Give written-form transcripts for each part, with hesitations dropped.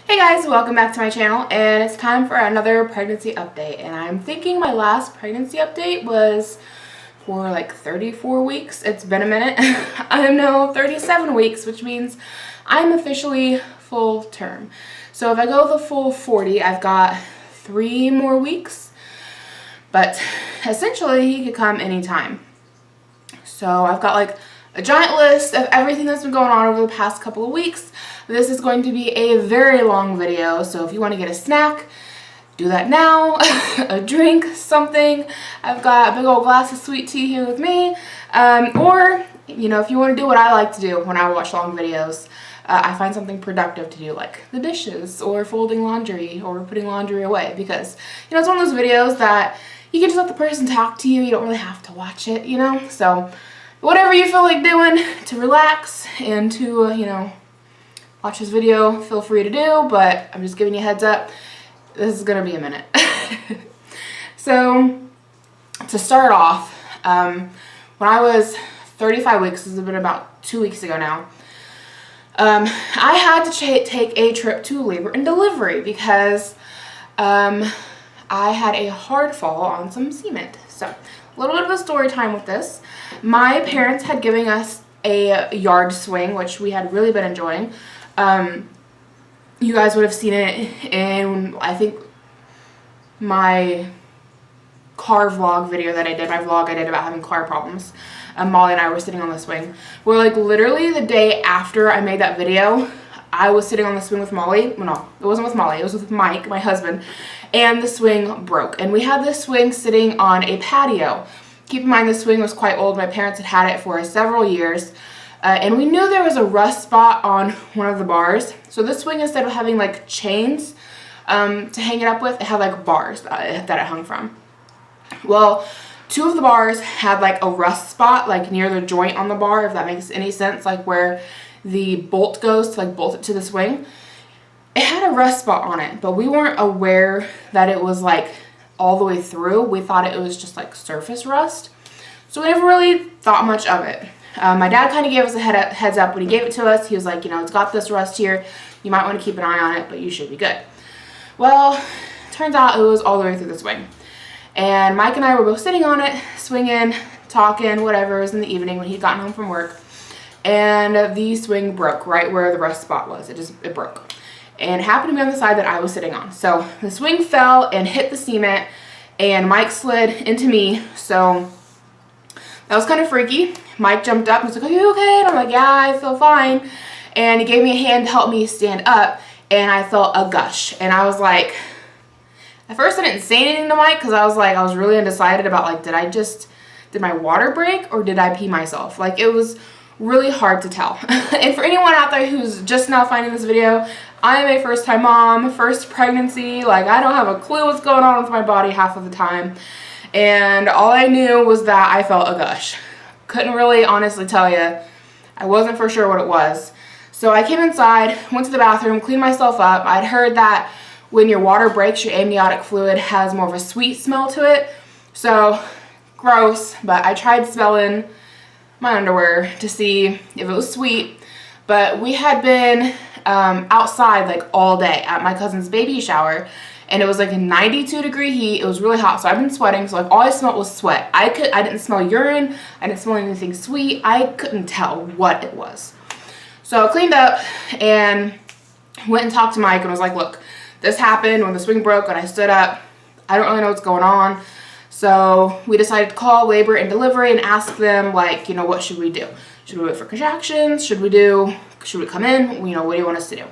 Hey guys, welcome back to my channel, and it's time for another pregnancy update. And I'm thinking my last pregnancy update was for like 34 weeks. It's been a minute. I'm now 37 weeks, which means I'm officially full term. So if I go the full 40, I've got 3 more weeks, but essentially he could come anytime. So I've got like a giant list of everything that's been going on over the past couple of weeks. This is going to be a very long video, so if you want to get a snack, do that now. A drink, something. I've got a big old glass of sweet tea here with me. Or, you know, if you want to do what I like to do when I watch long videos, I find something productive to do, like the dishes or folding laundry or putting laundry away, because, you know, it's one of those videos that you can just let the person talk to you. You don't really have to watch it, you know? So whatever you feel like doing to relax and to, you know, watch this video, feel free to do, but I'm just giving you a heads up. This is gonna be a minute. So, to start off, when I was 35 weeks, this has been about 2 weeks ago now, I had to take a trip to labor and delivery because I had a hard fall on some cement. So, a little bit of a story time with this. My parents had given us a yard swing, which we had really been enjoying. You guys would have seen it in, I think, my car vlog video that I did, my vlog I did about having car problems. Molly and I were sitting on the swing. We're like literally the day after I made that video, I was sitting on the swing with Molly. Well, no, it wasn't with Molly, it was with Mike, my husband, and the swing broke. And we had this swing sitting on a patio. Keep in mind, the swing was quite old. My parents had had it for several years. And we knew there was a rust spot on one of the bars. So this swing, instead of having like chains to hang it up with, it had like bars that it hung from. Well, 2 of the bars had like a rust spot like near the joint on the bar, if that makes any sense, like where the bolt goes to like bolt it to the swing. It had a rust spot on it, but we weren't aware that it was like all the way through. We thought it was just like surface rust. So we never really thought much of it. My dad kind of gave us a heads up when he gave it to us. He was like, you know, it's got this rust here. You might want to keep an eye on it, but you should be good. Well, turns out it was all the way through the swing. And Mike and I were both sitting on it, swinging, talking, whatever. It was in the evening when he'd gotten home from work. And the swing broke right where the rust spot was. It broke. And it happened to be on the side that I was sitting on. So the swing fell and hit the cement, and Mike slid into me. So that was kind of freaky. Mike jumped up and was like, "Are you okay?" And I'm like, "Yeah, I feel fine." And he gave me a hand to help me stand up, and I felt a gush. And I was like, at first I didn't say anything to Mike because I was really undecided about like, did my water break or did I pee myself? Like, it was really hard to tell. And for anyone out there who's just now finding this video, I am a first-time mom, first pregnancy. Like, I don't have a clue what's going on with my body half of the time. And all I knew was that I felt a gush. Couldn't really honestly tell you. I wasn't for sure what it was. So I came inside, went to the bathroom, cleaned myself up. I'd heard that when your water breaks, your amniotic fluid has more of a sweet smell to it. So, gross, but I tried smelling my underwear to see if it was sweet. But we had been outside like all day at my cousin's baby shower, and it was like a 92-degree heat. It was really hot, so I've been sweating. So like all I smelled was sweat. I didn't smell urine. I didn't smell anything sweet. I couldn't tell what it was. So I cleaned up and went and talked to Mike and was like, "Look, this happened when the swing broke and I stood up. I don't really know what's going on." So we decided to call labor and delivery and ask them, like, you know, what should we do? Should we wait for contractions? Should we come in? You know, what do you want us to do?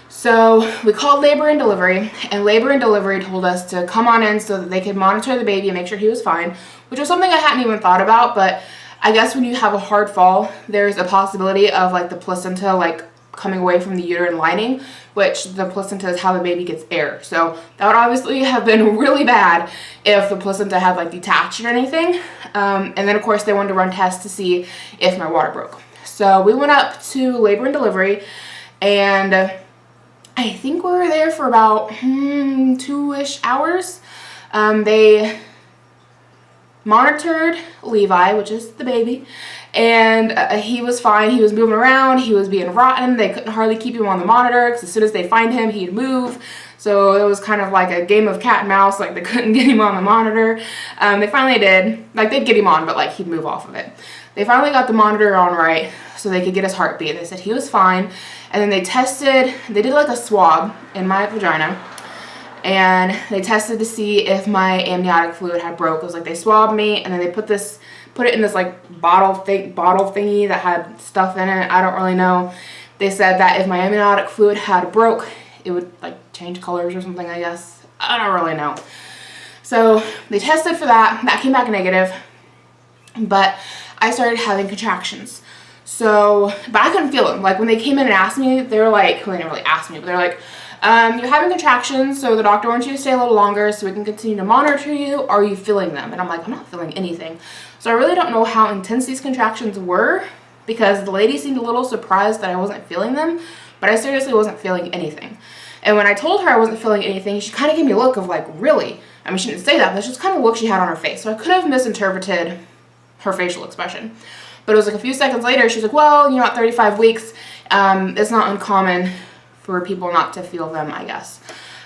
So we called labor and delivery, and labor and delivery told us to come on in so that they could monitor the baby and make sure he was fine, which was something I hadn't even thought about. But I guess when you have a hard fall, there's a possibility of like the placenta like coming away from the uterine lining, which the placenta is how the baby gets air. So that would obviously have been really bad if the placenta had like detached or anything. And then of course they wanted to run tests to see if my water broke. So we went up to labor and delivery, and I think we were there for about 2-ish hours. They monitored Levi, which is the baby, and he was fine. He was moving around. He was being rotten. They couldn't hardly keep him on the monitor because as soon as they find him, he'd move. So it was kind of like a game of cat and mouse. Like, they couldn't get him on the monitor. They finally did. Like, they'd get him on, but like he'd move off of it. They finally got the monitor on right so they could get his heartbeat. They said he was fine. And then they did like a swab in my vagina. And they tested to see if my amniotic fluid had broke. It was like they swabbed me and then they put it in this like bottle thingy that had stuff in it. I don't really know. They said that if my amniotic fluid had broke, it would like change colors or something, I guess. I don't really know. So they tested for that. That came back negative. But I started having contractions. But I couldn't feel them. Like, when they came in and asked me, they were like, well, they didn't really ask me, but they're like, you're having contractions, so the doctor wants you to stay a little longer so we can continue to monitor you. Are you feeling them? And I'm like, I'm not feeling anything. So I really don't know how intense these contractions were, because the lady seemed a little surprised that I wasn't feeling them, but I seriously wasn't feeling anything. And when I told her I wasn't feeling anything, she kind of gave me a look of like, really? I mean, she didn't say that, but it's just kind of the look she had on her face. So I could have misinterpreted her facial expression. But it was like a few seconds later, she's like, well, you know, at 35 weeks, it's not uncommon for people not to feel them, I guess.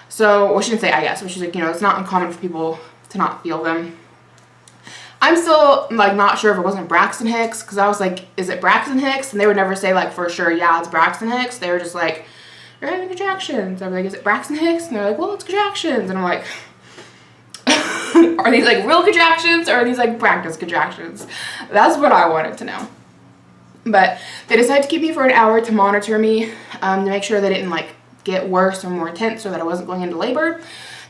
So, well, she didn't say I guess, but she's like, you know, it's not uncommon for people to not feel them. I'm still, like, not sure if it wasn't Braxton Hicks, because I was like, is it Braxton Hicks? And they would never say, like, for sure, yeah, it's Braxton Hicks. They were just like, you're having contractions. I'd be like, is it Braxton Hicks? And they're like, well, it's contractions. And I'm like, are these like real contractions or are these like practice contractions? That's what I wanted to know. But they decided to keep me for an hour to monitor me, to make sure they didn't like get worse or more intense or that I wasn't going into labor.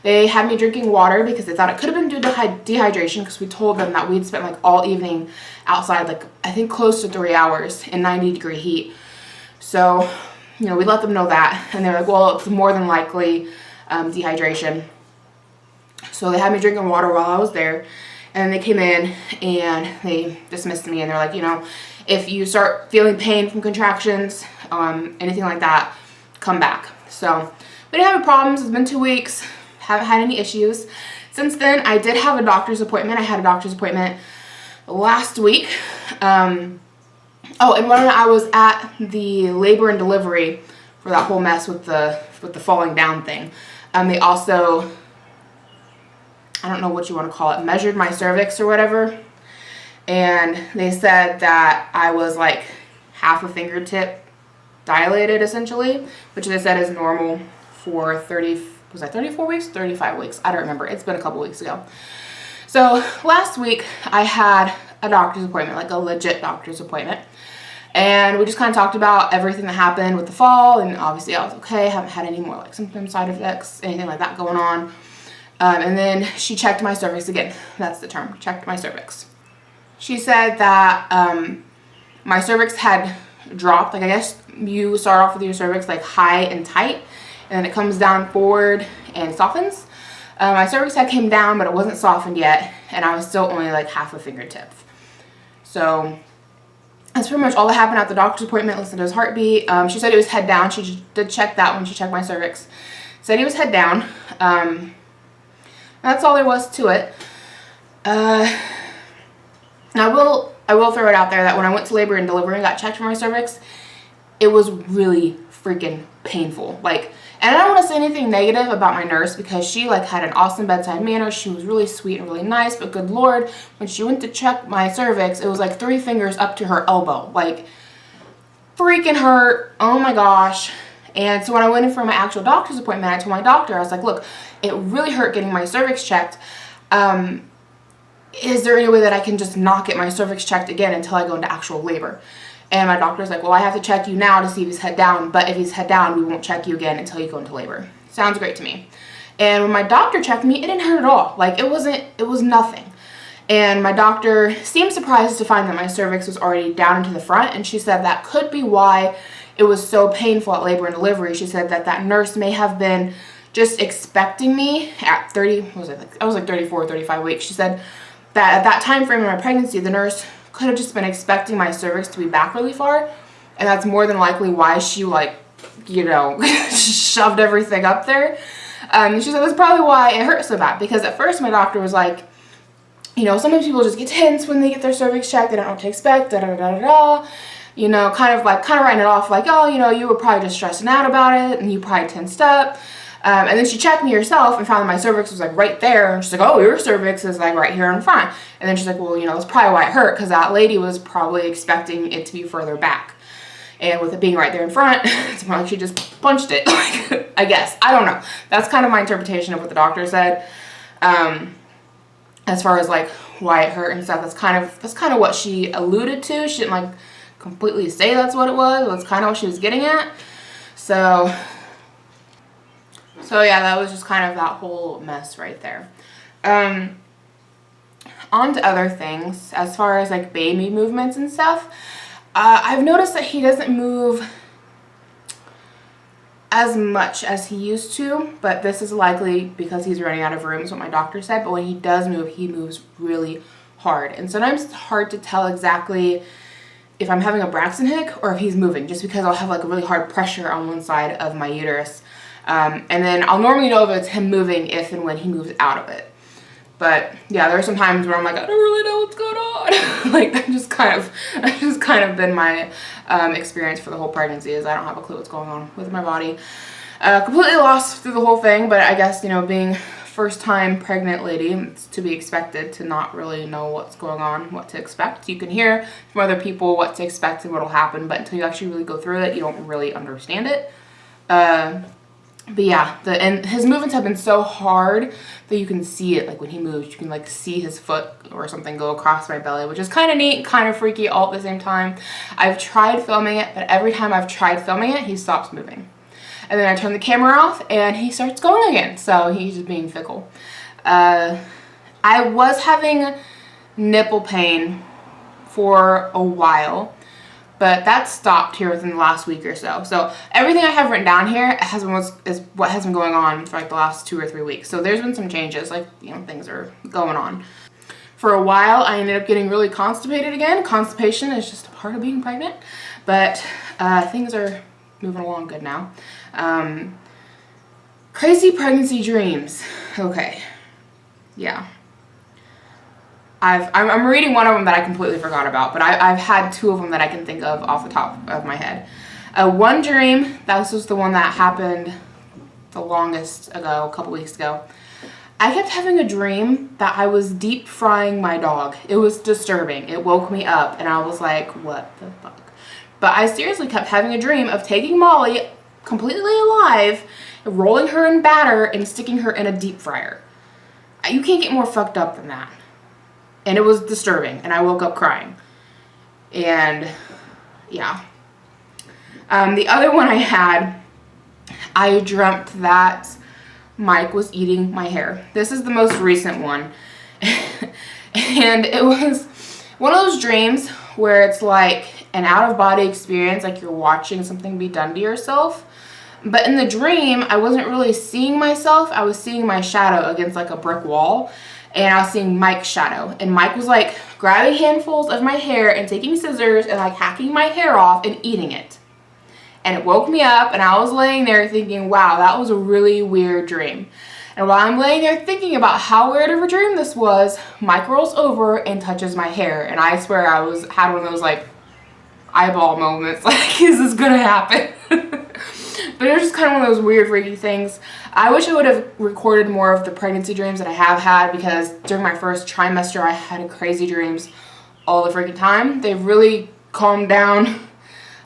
They had me drinking water because they thought it could have been due to dehydration, because we told them that we'd spent like all evening outside, like I think close to 3 hours in 90-degree heat. So, you know, we let them know that, and they're like, well, it's more than likely dehydration. So they had me drinking water while I was there, and they came in and they dismissed me, and they're like, you know, if you start feeling pain from contractions, anything like that, come back. So we didn't have any problems. It's been 2 weeks. Haven't had any issues. Since then, I did have a doctor's appointment. I had a doctor's appointment last week. Oh, and when I was at the labor and delivery for that whole mess with the falling down thing, they also, I don't know what you want to call it, measured my cervix or whatever. And they said that I was like half a fingertip dilated, essentially, which they said is normal for 34 weeks? 35 weeks. I don't remember. It's been a couple weeks ago. So last week I had a doctor's appointment, like a legit doctor's appointment. And we just kind of talked about everything that happened with the fall. And obviously I was okay. Haven't had any more like symptoms, side effects, anything like that going on. And then she checked my cervix again. That's the term. Checked my cervix. She said that my cervix had dropped. Like, I guess you start off with your cervix like high and tight, and then it comes down forward and softens. My cervix had came down, but it wasn't softened yet, and I was still only like half a fingertip. So that's pretty much all that happened at the doctor's appointment. Listened to his heartbeat. She said it was head down. She did check that when she checked my cervix. Said he was head down. That's all there was to it. I will throw it out there that when I went to labor and delivery and got checked for my cervix, it was really freaking painful. Like, and I don't want to say anything negative about my nurse, because she like had an awesome bedside manner. She was really sweet and really nice, but good Lord, when she went to check my cervix, it was like 3 fingers up to her elbow. Like, freaking hurt. Oh my gosh. And so when I went in for my actual doctor's appointment, I told my doctor, I was like, look, it really hurt getting my cervix checked. Is there any way that I can just not get my cervix checked again until I go into actual labor? And my doctor's like, well, I have to check you now to see if he's head down, but if he's head down, we won't check you again until you go into labor. Sounds great to me. And when my doctor checked me, it didn't hurt at all. Like, it was nothing. And my doctor seemed surprised to find that my cervix was already down into the front, and she said that could be why it was so painful at labor and delivery. She said that nurse may have been just expecting me at 34 or 35 weeks. She said that at that time frame in my pregnancy, the nurse could have just been expecting my cervix to be back really far, and that's more than likely why she, like, you know, shoved everything up there. She said that's probably why it hurt so bad, because at first my doctor was like, You know, sometimes people just get tense when they get their cervix checked. They don't know what to expect, da da da da da. You know, kind of writing it off like, oh, you know, you were probably just stressing out about it and you probably tensed up. And then she checked me herself and found that my cervix was like right there. And she's like, oh, your cervix is like right here in front. And then she's like, well, you know, that's probably why it hurt, because that lady was probably expecting it to be further back. And with it being right there in front, it's more like she just punched it. I guess. I don't know. That's kind of my interpretation of what the doctor said. As far as like why it hurt and stuff, that's kind of what she alluded to. She didn't like completely say that's what it was. That's kind of what she was getting at. So yeah, that was just kind of that whole mess right there. On to other things, as far as like baby movements and stuff. I've noticed that he doesn't move as much as he used to, but this is likely because he's running out of room, is what my doctor said. But when he does move, he moves really hard. And sometimes it's hard to tell exactly if I'm having a Braxton Hick or if he's moving, just because I'll have like a really hard pressure on one side of my uterus. And then I'll normally know if it's him moving if and when he moves out of it. But yeah, there are some times where I'm like, I don't really know what's going on. Like that's just kind of been my experience for the whole pregnancy, is I don't have a clue what's going on with my body. Completely lost through the whole thing, but I guess, you know, being first time pregnant lady, it's to be expected to not really know what's going on, what to expect. You can hear from other people what to expect and what will happen, but until you actually really go through it, you don't really understand it. But yeah, and his movements have been so hard that you can see it. Like when he moves, you can like see his foot or something go across my belly, which is kind of neat, kind of freaky all at the same time. I've tried filming it, but every time I've tried filming it, he stops moving. And then I turn the camera off and he starts going again. So he's just being fickle. I was having nipple pain for a while, but that stopped here within the last week or so. So everything I have written down here is what has been going on for like the last 2 or 3 weeks. So there's been some changes, like, you know, things are going on. For a while, I ended up getting really constipated again. Constipation is just a part of being pregnant, but things are moving along good now. Crazy pregnancy dreams. Okay, yeah. I'm reading one of them that I completely forgot about, but I've had 2 of them that I can think of off the top of my head. One dream, this was the one that happened the longest ago, a couple weeks ago. I kept having a dream that I was deep frying my dog. It was disturbing. It woke me up and I was like, what the fuck? But I seriously kept having a dream of taking Molly, completely alive, rolling her in batter and sticking her in a deep fryer. You can't get more fucked up than that. And it was disturbing, and I woke up crying. And yeah. The other one I had, I dreamt that Mike was eating my hair. This is the most recent one. And it was one of those dreams where it's like an out-of-body experience, like you're watching something be done to yourself. But in the dream, I wasn't really seeing myself. I was seeing my shadow against like a brick wall. And I was seeing Mike's shadow. And Mike was like grabbing handfuls of my hair and taking scissors and like hacking my hair off and eating it. And it woke me up and I was laying there thinking, wow, that was a really weird dream. And while I'm laying there thinking about how weird of a dream this was, Mike rolls over and touches my hair. And I swear I had one of those like eyeball moments, like, is this gonna happen? But it was just kind of one of those weird, freaky things. I wish I would have recorded more of the pregnancy dreams that I have had, because during my first trimester, I had crazy dreams all the freaking time. They've really calmed down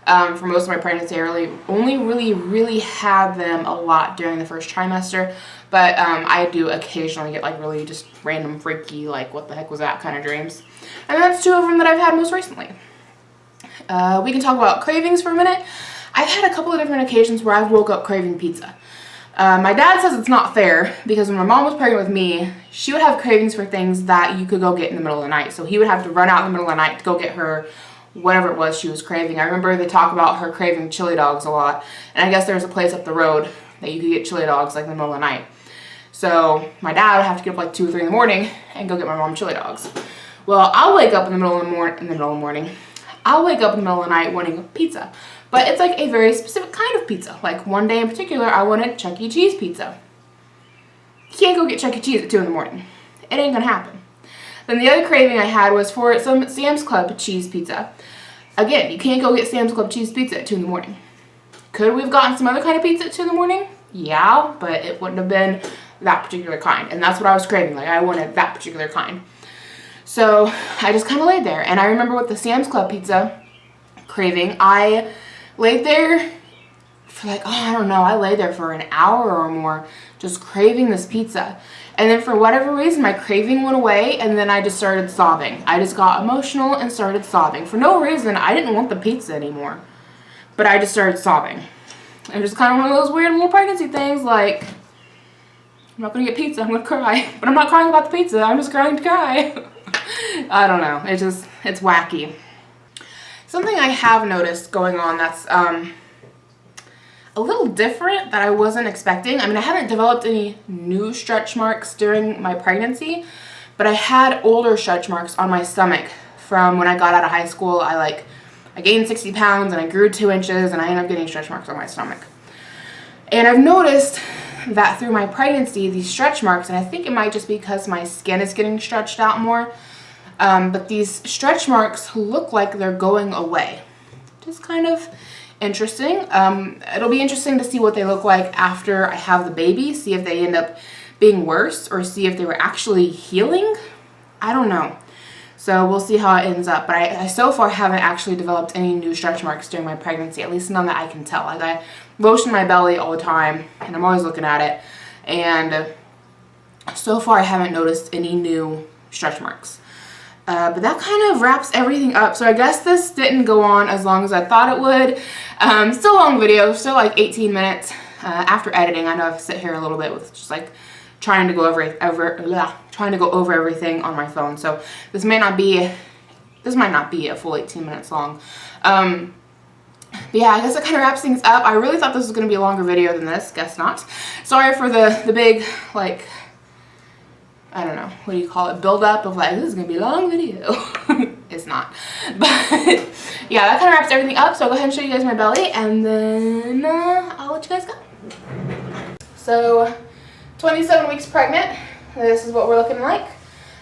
for most of my pregnancy. I only really had them a lot during the first trimester. But I do occasionally get like really just random, freaky, like what the heck was that kind of dreams. And that's 2 of them that I've had most recently. We can talk about cravings for a minute. I've had a couple of different occasions where I've woke up craving pizza. My dad says it's not fair, because when my mom was pregnant with me, she would have cravings for things that you could go get in the middle of the night. So he would have to run out in the middle of the night to go get her whatever it was she was craving. I remember they talk about her craving chili dogs a lot. And I guess there's a place up the road that you could get chili dogs like in the middle of the night. So my dad would have to get up like 2 or 3 in the morning and go get my mom chili dogs. Well, I'll wake up in the middle of the morning. I'll wake up in the middle of the night wanting pizza. But it's like a very specific kind of pizza. Like one day in particular, I wanted Chuck E. Cheese pizza. You can't go get Chuck E. Cheese at 2 in the morning. It ain't gonna happen. Then the other craving I had was for some Sam's Club cheese pizza. Again, you can't go get Sam's Club cheese pizza at 2 in the morning. Could we have gotten some other kind of pizza at 2 in the morning? Yeah, but it wouldn't have been that particular kind. And that's what I was craving. Like, I wanted that particular kind. So I just kind of laid there. And I remember with the Sam's Club pizza craving, I laid there for like, I don't know, I laid there for an hour or more just craving this pizza. And then for whatever reason, my craving went away, and then I just started sobbing. I just got emotional and started sobbing. For no reason, I didn't want the pizza anymore. But I just started sobbing. And just kind of one of those weird little pregnancy things, like, I'm not going to get pizza, I'm going to cry. But I'm not crying about the pizza, I'm just crying to cry. I don't know, it's wacky. Something I have noticed going on that's a little different that I wasn't expecting. I mean, I haven't developed any new stretch marks during my pregnancy, but I had older stretch marks on my stomach from when I got out of high school. I gained 60 pounds and I grew 2 inches and I ended up getting stretch marks on my stomach. And I've noticed that through my pregnancy, these stretch marks, and I think it might just be because my skin is getting stretched out more, but these stretch marks look like they're going away. Just kind of interesting. It'll be interesting to see what they look like after I have the baby, see if they end up being worse or see if they were actually healing. I don't know. So we'll see how it ends up. But I so far haven't actually developed any new stretch marks during my pregnancy, at least none that I can tell. Like, I lotion my belly all the time and I'm always looking at it. And so far I haven't noticed any new stretch marks. But that kind of wraps everything up. So I guess this didn't go on as long as I thought it would. Still a long video, still like 18 minutes after editing. I know I've sit here a little bit with just like trying to go over everything on my phone. So this might not be a full 18 minutes long. But yeah, I guess that kind of wraps things up. I really thought this was going to be a longer video than this. Guess not. Sorry for the big, like, I don't know, what do you call it, build up of like, this is going to be a long video. It's not. But yeah, that kind of wraps everything up. So I'll go ahead and show you guys my belly and then I'll let you guys go. So 27 weeks pregnant. This is what we're looking like.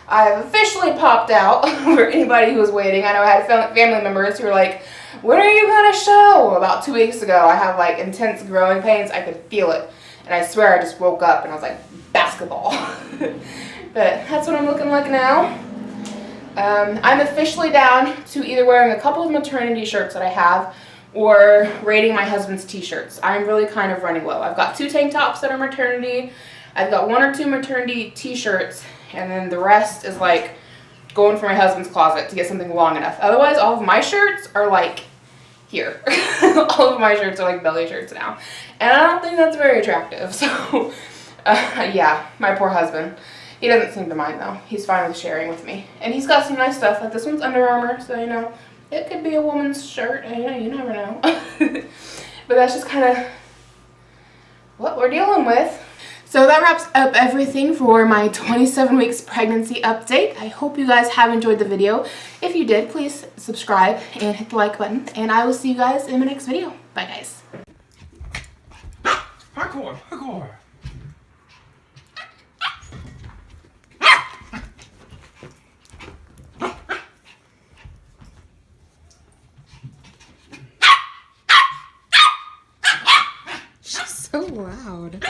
I've officially popped out for anybody who was waiting. I know I had family members who were like, when are you going to show? About 2 weeks ago, I have like intense growing pains. I could feel it. And I swear I just woke up and I was like, basketball. But that's what I'm looking like now. I'm officially down to either wearing a couple of maternity shirts that I have or raiding my husband's t-shirts. I'm really kind of running low. I've got 2 tank tops that are maternity. I've got 1 or 2 maternity t-shirts, and then the rest is like going for my husband's closet to get something long enough. Otherwise, all of my shirts are like here. All of my shirts are like belly shirts now. And I don't think that's very attractive. So yeah, my poor husband. He doesn't seem to mind though. He's fine with sharing with me. And he's got some nice stuff. Like this one's Under Armour, so you know, it could be a woman's shirt. You never know. But that's just kind of what we're dealing with. So that wraps up everything for my 27 weeks pregnancy update. I hope you guys have enjoyed the video. If you did, please subscribe and hit the like button. And I will see you guys in my next video. Bye guys. Hardcore, hardcore. She's so loud.